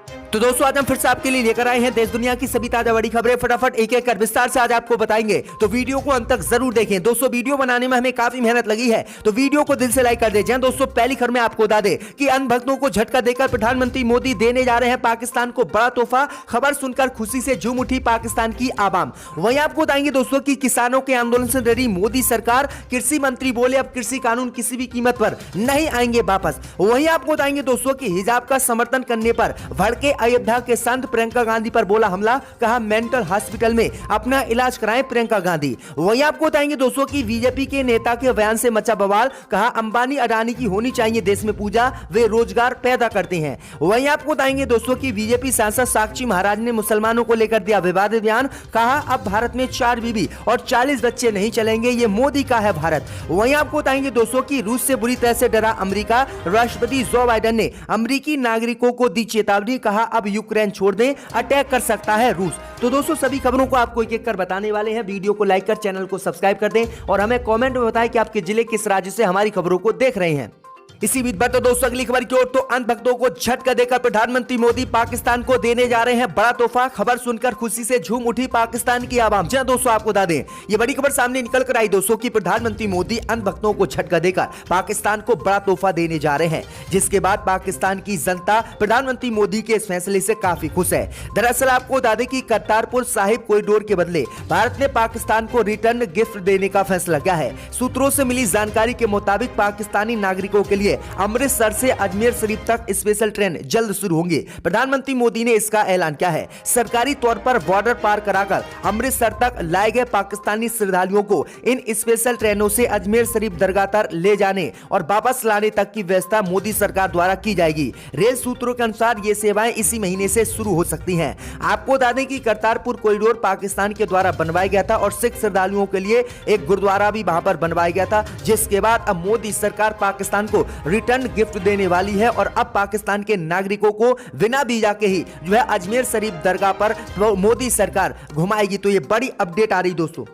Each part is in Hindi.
तो दोस्तों आज हम फिर से आपके लिए लेकर आए हैं देश दुनिया की सभी ताजा बड़ी खबरें। फटाफट एक एक कर विस्तार से आज आपको बताएंगे, तो वीडियो को अंत तक जरूर देखें। दोस्तों वीडियो बनाने में हमें काफी मेहनत लगी है, तो वीडियो को दिल से लाइक कर दीजिए। दोस्तों पहली खबर में आपको बता दें कि अन्य भक्तों को झटका देकर प्रधानमंत्री मोदी देने जा रहे हैं पाकिस्तान को बड़ा तोहफा। खबर सुनकर खुशी से झूम उठी पाकिस्तान की आवाम। वहीं आपको बताएंगे दोस्तों की किसानों के आंदोलन से डरी मोदी सरकार। कृषि मंत्री बोले अब कृषि कानून किसी भी कीमत पर नहीं आएंगे वापस। वहीं आपको बताएंगे दोस्तों की हिजाब का समर्थन करने पर भड़के अयोध्या के संत। प्रियंका गांधी पर बोला हमला, कहा मेंटल हॉस्पिटल में अपना इलाज कराएं प्रियंका गांधी। वहीं आपको बताएंगे दोस्तों की बीजेपी के नेता के बयान से मचा बवाल, कहा अंबानी अडानी की होनी चाहिए देश में पूजा, वे रोजगार पैदा करते हैं। वहीं आपको बताएंगे दोस्तों की बीजेपी सांसद साक्षी महाराज ने मुसलमानों को लेकर दिया विवादित बयान, कहा अब भारत में 4 बीबी और 40 बच्चे नहीं चलेंगे, ये मोदी का है भारत। वहीं आपको बताएंगे दोस्तों की रूस से बुरी तरह से डरा अमेरिका। राष्ट्रपति जो बाइडेन ने अमेरिकी नागरिकों को दी चेतावनी, कहा अब यूक्रेन छोड़ दें, अटैक कर सकता है रूस। तो दोस्तों सभी खबरों को आपको एक एक कर बताने वाले हैं। वीडियो को लाइक कर चैनल को सब्सक्राइब कर दें और हमें कमेंट में बताएं कि आपके जिले किस राज्य से हमारी खबरों को देख रहे हैं। इसी बीच बढ़ते दोस्तों अगली खबर की ओर, तो अन्य भक्तों को झटका देकर प्रधानमंत्री मोदी पाकिस्तान को देने जा रहे हैं बड़ा तोहफा। खबर सुनकर खुशी से झूम उठी पाकिस्तान की आवाम। जी दोस्तों आपको बता दें ये बड़ी खबर सामने निकल कर आई दोस्तों की प्रधानमंत्री मोदी अन्य भक्तों को झटका देकर पाकिस्तान को बड़ा तोहफा देने जा रहे हैं, जिसके बाद पाकिस्तान की जनता प्रधानमंत्री मोदी के इस फैसले से काफी खुश है। दरअसल आपको बता दें कि करतारपुर साहिब कॉरिडोर के बदले भारत ने पाकिस्तान को रिटर्न गिफ्ट देने का फैसला किया है। सूत्रों से मिली जानकारी के मुताबिक पाकिस्तानी नागरिकों के लिए अमृतसर से अजमेर शरीफ तक स्पेशल ट्रेन जल्द शुरू होंगी। प्रधानमंत्री मोदी ने इसका ऐलान किया है। सरकारी तौर पर बॉर्डर पार कराकर अमृतसर तक लाए गए पाकिस्तानी श्रद्धालुओं को इन स्पेशल ट्रेनों से अजमेर शरीफ दरगाह तक ले जाने और वापस लाने तक की व्यवस्था मोदी सरकार द्वारा की जाएगी। रेल सूत्रों के अनुसार ये सेवाएं इसी महीने से शुरू हो सकती हैं। आपको बता दें कि करतारपुर कॉरिडोर पाकिस्तान के द्वारा बनवाया गया था और सिख श्रद्धालुओं के लिए एक गुरुद्वारा भी वहां पर बनवाया गया था, जिसके बाद अब मोदी सरकार पाकिस्तान को रिटर्न गिफ्ट देने वाली है और अब पाकिस्तान के नागरिकों को बिना वीजा के ही जो है अजमेर शरीफ दरगाह पर मोदी सरकार घुमाएगी। तो ये बड़ी अपडेट आ रही दोस्तों।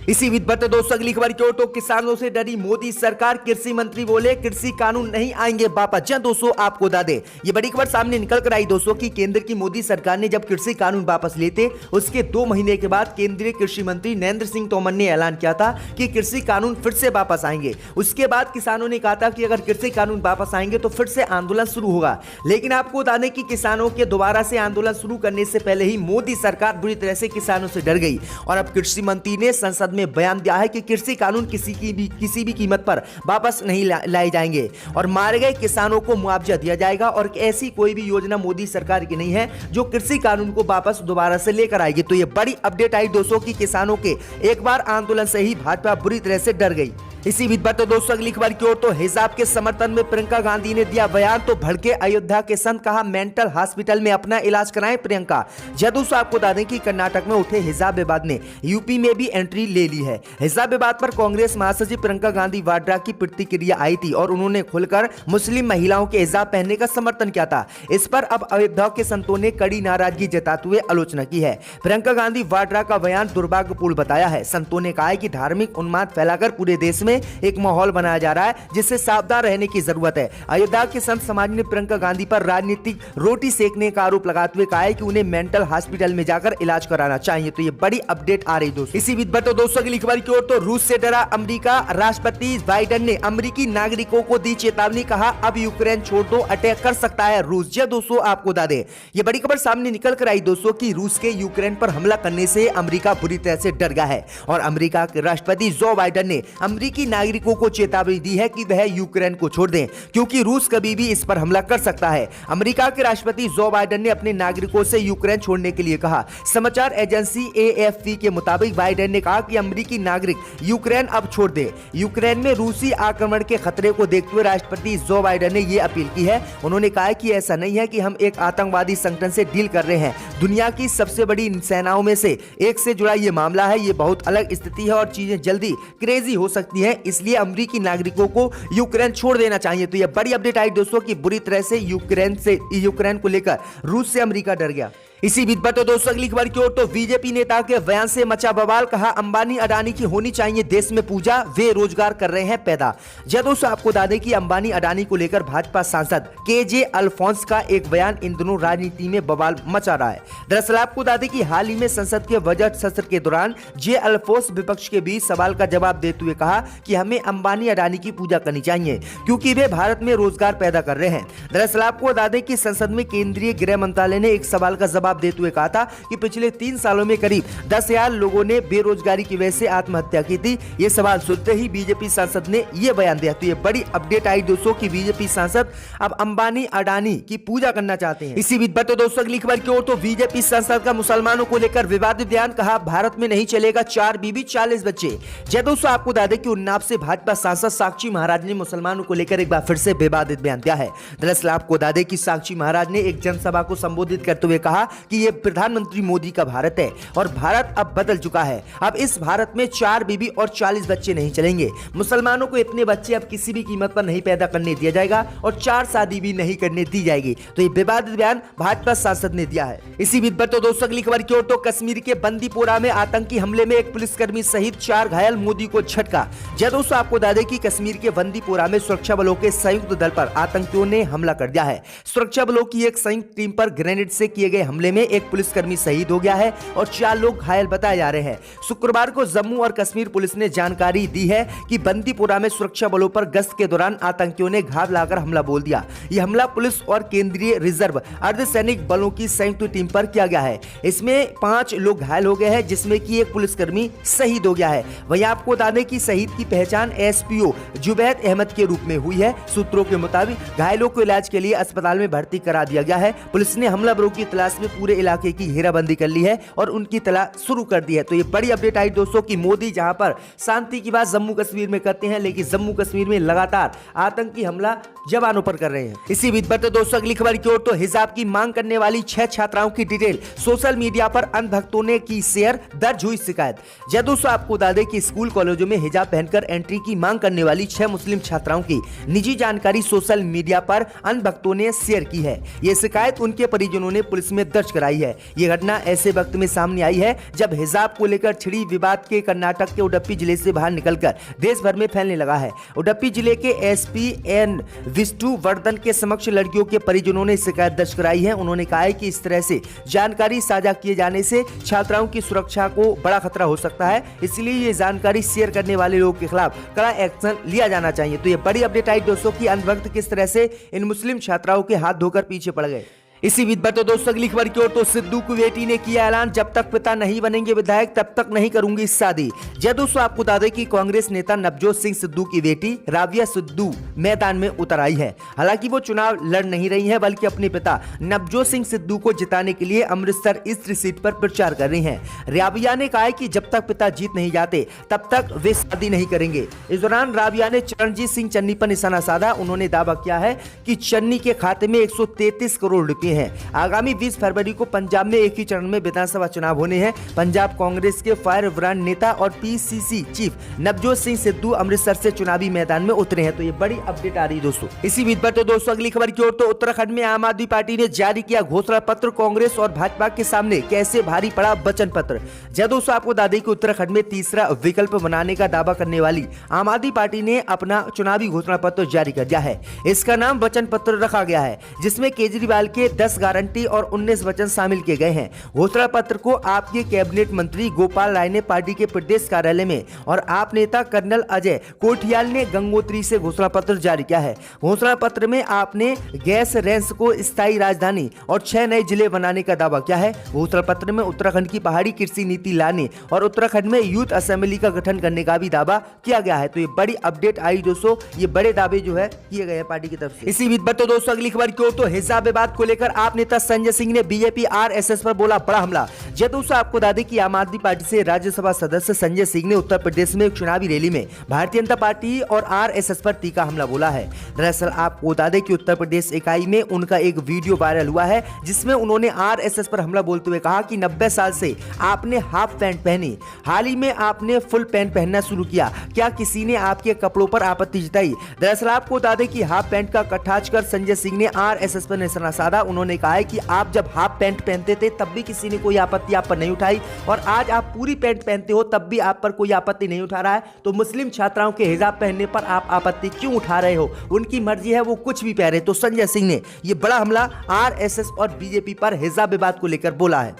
इसी बीच बढ़ते दोस्तों अगली खबर की ओर, तो किसानों से डरी मोदी सरकार। कृषि मंत्री बोले कृषि कानून नहीं आएंगे वापस। जी दोस्तों आपको बता दें ये बड़ी खबर सामने निकल कर आई दोस्तों की केंद्र की मोदी सरकार ने जब कृषि कानून वापस लेते उसके 2 महीने के बाद केंद्रीय कृषि मंत्री नरेंद्र सिंह तोमर ने ऐलान किया था कि कृषि कानून फिर से वापस आएंगे। उसके बाद किसानों ने कहा था कि अगर कृषि कानून वापस आएंगे तो फिर से आंदोलन शुरू होगा। लेकिन आपको बता दें कि किसानों के दोबारा से आंदोलन शुरू करने से पहले ही मोदी सरकार बुरी तरह से किसानों से डर गई और अब कृषि मंत्री ने संसद में बयान दिया है कि कृषि कानून किसी भी कीमत पर वापस नहीं लाए जाएंगे और मारे गए किसानों को मुआवजा दिया जाएगा। और ऐसी कोई भी योजना मोदी सरकार की नहीं है जो कृषि कानून को वापस दोबारा से लेकर आएगी। तो ये बड़ी अपडेट आई दोस्तों की किसानों के एक बार आंदोलन से ही भाजपा बुरी तरह से डर गई। इसी बीच बढ़ते दोस्तों अगली खबर की ओर, तो हिजाब के समर्थन में प्रियंका गांधी ने दिया बयान। तो भड़के अयोध्या के संत, कहा मेंटल हॉस्पिटल में अपना इलाज कराएं प्रियंका। दोस्तों आपको बता दें कि कर्नाटक में उठे हिजाब विवाद ने यूपी में भी एंट्री ले ली है। हिजाब विवाद पर कांग्रेस महासचिव प्रियंका गांधी वाड्रा की प्रतिक्रिया आई थी और उन्होंने खुलकर मुस्लिम महिलाओं के हिजाब पहनने का समर्थन किया था। इस पर अब अयोध्या के संतों ने कड़ी नाराजगी जताते हुए आलोचना की है। प्रियंका गांधी वाड्रा का बयान दुर्भाग्यपूर्ण बताया है। संतों ने कहा है कि धार्मिक उन्माद फैलाकर पूरे देश में एक माहौल बनाया जा रहा है, जिससे सावधान रहने की जरूरत है। अयोध्या के संत समाज ने प्रियंका गांधी पर राजनीतिक रोटी सेकने का आरोप लगाते हुए कहा है कि उन्हें मेंटल हॉस्पिटल में जाकर इलाज कराना चाहिए। तो ये बड़ी अपडेट आ रही दोस्तों। इसी बीच बढ़ते दोस्तों अगली खबर की ओर, तो रूस से डरा अमेरिका। राष्ट्रपति बाइडेन ने अमेरिकी नागरिकों को दी चेतावनी, कहा अब यूक्रेन छोड़ दो, अटैक कर सकता है रूस। जी दोस्तों आपको बता दें ये बड़ी खबर सामने निकल कर आई दोस्तों की रूस के यूक्रेन पर हमला करने से अमेरिका बुरी तरह से डर गया है और अमेरिका के राष्ट्रपति जो बाइडेन ने अमेरिकी नागरिकों को चेतावनी दी है कि वह यूक्रेन को छोड़ दें, क्योंकि रूस कभी भी इस पर हमला कर सकता है। अमेरिका के राष्ट्रपति जो बाइडेन ने अपने नागरिकों से यूक्रेन छोड़ने के लिए कहा। समाचार एजेंसी एएफपी के मुताबिक बाइडेन ने कहा कि अमेरिकी नागरिक यूक्रेन अब छोड़ दे। यूक्रेन में रूसी आक्रमण के खतरे को देखते हुए राष्ट्रपति जो बाइडेन ने यह अपील की है। उन्होंने कहा कि ऐसा नहीं है कि हम एक आतंकवादी संगठन से डील कर रहे हैं, दुनिया की सबसे बड़ी सेनाओं में से एक से जुड़ा यह मामला है। यह बहुत अलग स्थिति है और चीजें जल्दी क्रेजी हो सकती है, इसलिए अमेरिकी नागरिकों को यूक्रेन छोड़ देना चाहिए। तो यह बड़ी अपडेट आई दोस्तों की बुरी तरह से यूक्रेन को लेकर रूस से अमेरिका डर गया। इसी बीच पर तो दोस्तों अगली खबर की ओर तो बीजेपी नेता के बयान से मचा बवाल। कहा अंबानी अडानी की होनी चाहिए देश में पूजा, वे रोजगार कर रहे हैं पैदा। जी दोस्तों आपको बता दें कि अंबानी अडानी को लेकर भाजपा सांसद केजे अल्फोंस का एक बयान इन दिनों राजनीति में बवाल मचा रहा है। दरअसल आपको बता दें कि हाल ही में संसद के बजट सत्र के दौरान जे अल्फोंस विपक्ष के बीच सवाल का जवाब देते हुए कहा कि हमें अंबानी अडानी की पूजा करनी चाहिए क्योंकि वे भारत में रोजगार पैदा कर रहे हैं। दरअसल आपको बता दें कि संसद में केंद्रीय गृह मंत्रालय ने एक सवाल का जवाब देते हुए कहा था कि पिछले 3 सालों में करीब 10,000 लोगों ने बेरोजगारी की वजह से आत्महत्या की थी। ये सवाल सुनते ही बीजेपी सांसद ने ये बयान दिया। तो ये बड़ी अपडेट आई दोस्तों कि बीजेपी सांसद अब अंबानी अडानी की पूजा करना चाहते हैं। इसी बीच पर तो दोस्तों अगली खबर की ओर तो बीजेपी सांसद का मुसलमानों को लेकर विवादित बयान। कहा भारत में नहीं चलेगा 4 बीबी 40 बच्चे। जय दोस्तों आपको बता दें कि उन्नाव से भाजपा सांसद साक्षी महाराज ने मुसलमानों को लेकर एक बार फिर से विवादित बयान दिया है। दरअसल आपको बता दें कि साक्षी महाराज ने एक जनसभा को संबोधित करते हुए कहा कि यह प्रधानमंत्री मोदी का भारत है और भारत अब बदल चुका है। अब इस भारत में 4 बीबी और 40 बच्चे नहीं चलेंगे। मुसलमानों को इतने बच्चे अब किसी भी कीमत पर नहीं पैदा करने दिया जाएगा और 4 शादी भी नहीं करने दी जाएगी। तो ये विवादित बयान भाजपा सांसद ने दिया है। इसी बीच पर तो दोस्तों अगली खबर की ओर तो कश्मीर के बंदीपोरा में आतंकी हमले में एक पुलिसकर्मी सहित 4 घायल, मोदी को झटका। जय दोस्तों आपको बता दें कि कश्मीर के बंदीपोरा में सुरक्षा बलों के संयुक्त दल पर आतंकियों ने हमला कर दिया है। सुरक्षा बलों की एक संयुक्त टीम पर ग्रेनेड से किए गए हमले में एक पुलिसकर्मी शहीद हो गया है और 4 लोग घायल बताए जा रहे हैं। शुक्रवार को जम्मू और कश्मीर पुलिस ने जानकारी दी है कि बंदीपोरा में सुरक्षा बलों पर गश्त के दौरान आतंकियों ने घात लगाकर हमला बोल दिया। यह हमला पुलिस और केंद्रीय रिजर्व अर्धसैनिक बलों की संयुक्त टीम पर किया गया है। इसमें 5 लोग घायल हो गए हैं जिसमें कि एक पुलिसकर्मी शहीद हो गया है। वहीं आपको बता दें कि शहीद की पहचान एसपीओ जुबैद अहमद के रूप में हुई है। सूत्रों के मुताबिक घायलों को इलाज के लिए अस्पताल में भर्ती करा दिया गया है। पुलिस ने हमलावरों की तलाश में पूरे इलाके की घेराबंदी कर ली है और उनकी तलाश शुरू कर दी है। तो ये बड़ी अपडेट आई दोस्तों कि मोदी जहां पर शांति की बात जम्मू कश्मीर में करते हैं, लेकिन जम्मू कश्मीर में लगातार आतंकी हमला जवानों पर कर रहे हैं। इसी बीच पर तो दोस्तों अगली खबर की ओर तो हिजाब की मांग करने वाली 6 छात्राओं की डिटेल सोशल मीडिया पर अंधभक्तों ने की शेयर, दर्ज हुई शिकायत। जय दोस्तों आपको बता दें कि स्कूल कॉलेजों में हिजाब पहनकर एंट्री की मांग करने वाली 6 मुस्लिम छात्राओं की निजी जानकारी सोशल मीडिया पर अंधभक्तों ने शेयर की है। ये शिकायत उनके परिजनों ने पुलिस में दर्ज कराई है। ये घटना ऐसे वक्त में सामने आई है जब हिजाब को लेकर छिड़ी विवाद के कर्नाटक के उडुपी जिले से बाहर निकलकर देश भर में फैलने लगा है। उडुपी जिले के एसपी एन विष्णुवर्धन के समक्ष लड़कियों के परिजनों ने शिकायत दर्ज कराई है। उन्होंने कहा है कि इस तरह से जानकारी साझा किए जाने से छात्राओं की सुरक्षा को बड़ा खतरा हो सकता है, इसलिए ये जानकारी शेयर करने वाले लोगों के खिलाफ कड़ा एक्शन लिया जाना चाहिए। तो ये बड़ी अपडेट आई दोस्तों कि अंधभक्त किस तरह से इन मुस्लिम छात्राओं के हाथ धोकर पीछे पड़ गए। इसी बीच पर तो दोस्तों अगली खबर की ओर तो सिद्धू की बेटी ने किया ऐलान, जब तक पिता नहीं बनेंगे विधायक तब तक नहीं करूंगी शादी। जय दोस्तों आपको बता दें कि कांग्रेस नेता नवजोत सिंह सिद्धू की बेटी राबिया सिद्धू मैदान में उतर आई है। हालांकि वो चुनाव लड़ नहीं रही है बल्कि अपने पिता नवजोत सिंह सिद्धू को जिताने के लिए अमृतसर ईस्ट सीट पर प्रचार कर रही है। राबिया ने कहा है कि जब तक पिता जीत नहीं जाते तब तक वे शादी नहीं करेंगे। इस दौरान राबिया ने चरणजीत सिंह चन्नी पर निशाना साधा। उन्होंने दावा किया है कि चन्नी के खाते में 133 करोड़ रुपए हैं। आगामी 20 फरवरी को पंजाब में एक ही चरण में विधानसभा चुनाव होने हैं। पंजाब कांग्रेस के फायर ब्रांड नेता और पीसीसी चीफ नवजोत सिंह सिद्धू अमृतसर से चुनावी मैदान में उतरे हैं। तो ये बड़ी अपडेट आ रही है दोस्तों। इसी बीच पर तो दोस्तों अगली खबर की ओर तो उत्तराखंड में आम आदमी पार्टी ने जारी किया घोषणा पत्र, कांग्रेस और भाजपा के सामने कैसे भारी पड़ा वचन पत्र। जय दोस्तों आपको बता दें कि उत्तराखंड में तीसरा विकल्प बनाने का दावा करने वाली आम आदमी पार्टी ने अपना चुनावी घोषणा पत्र जारी कर दिया है। इसका नाम वचन पत्र रखा गया है, जिसमें केजरीवाल के 10 गारंटी और 19 वचन शामिल किए गए हैं। घोषणा पत्र को आपके कैबिनेट मंत्री गोपाल राय ने पार्टी के प्रदेश कार्यालय में और आप नेता कर्नल अजय कोठियाल ने गंगोत्री से घोषणा पत्र जारी किया है। घोषणा पत्र में आपने गैस रेंज को स्थायी राजधानी और 6 नए जिले बनाने का दावा किया है। घोषणा पत्र में उत्तराखंड की पहाड़ी कृषि नीति लाने और उत्तराखंड में यूथ असेंबली का गठन करने का भी दावा किया गया है। तो ये बड़ी अपडेट आई दोस्तों, ये बड़े दावे जो है किए गए हैं पार्टी की तरफ से। इसी बीच पर तो दोस्तों अगली खबर की ओर तो हिजाब विवाद को लेकर आप नेता संजय सिंह ने बीजेपी आरएसएस पर बोला बड़ा हमला। जय दोस्तों, आपको बता दें कि आम आदमी पार्टी से राज्यसभा सदस्य संजय सिंह ने उत्तर प्रदेश में एक चुनावी रैली में भारतीय जनता पार्टी और आरएसएस पर तीखा हमला बोला है। दरअसल आपको बता दें कि उत्तर प्रदेश इकाई में उनका एक वीडियो वायरल हुआ है, जिसमें उन्होंने आरएसएस पर हमला बोलते हुए कहा कि 90 साल से आपने हाफ पैंट पहनी, हाल ही में आपने फुल पैंट पहनना शुरू किया, क्या किसी ने आपके कपड़ों पर आपत्ति जताई? दरअसल आपको बता दें कि हाफ पैंट का कटाक्ष कर संजय सिंह ने आरएसएस पर निशाना साधा। उन्होंने कहा है कि आप जब हाफ पैंट पहनते थे तब भी किसी ने कोई आपत्ति आप पर नहीं उठाई, और आज आप पूरी पैंट पहनते हो तब भी आप पर कोई आपत्ति नहीं उठा रहा है, तो मुस्लिम छात्राओं के हिजाब पहनने पर आप आपत्ति क्यों उठा रहे हो? उनकी मर्जी है, वो कुछ भी पहने। तो संजय सिंह ने यह बड़ा हमला आरएसएस और बीजेपी पर हिजाब विवाद को लेकर बोला है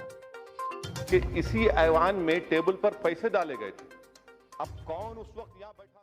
कि इसी ऐवान में टेबल पर पैसे डाले गए थे। अब कौन उस वक्त यहाँ बैठा